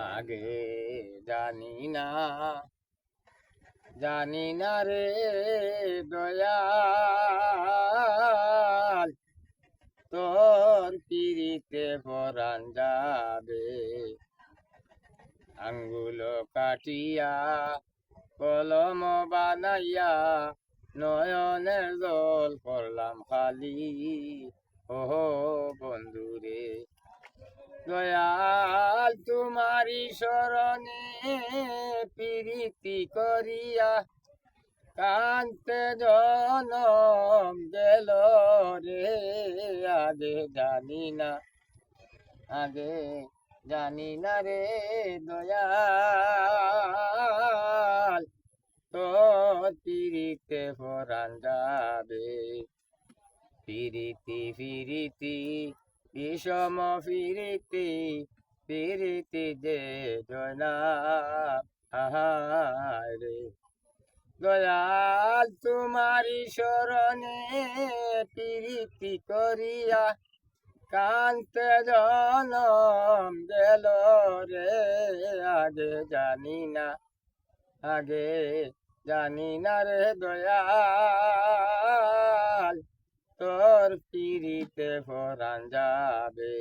আগে জানি না জানি না রে দয়াল তোর পিরিতে পরাণ যাবে আঙ্গুল কাটিয়া কলম বানাইয়া নয়নের জল করলাম খালি ও বন্ধুরে দয়াল তোমারি শরণে প্রীতি করিয়া কান্তে জনম গেল রে আগে জানি না আগে জানি না রে দয়াল তোর পিরিতে পরাণ যাবে পিরিতি ফিরিতি বিষম ফিরিতি ফিরিতি যে জনা আহারে দয়াল তোমারি শরণে প্রীতি করিয়া কান্তে জনম গেল রে আগে জানি না আগে জানি না রে দয়াল তোর পিরিতে পরাণ যাবে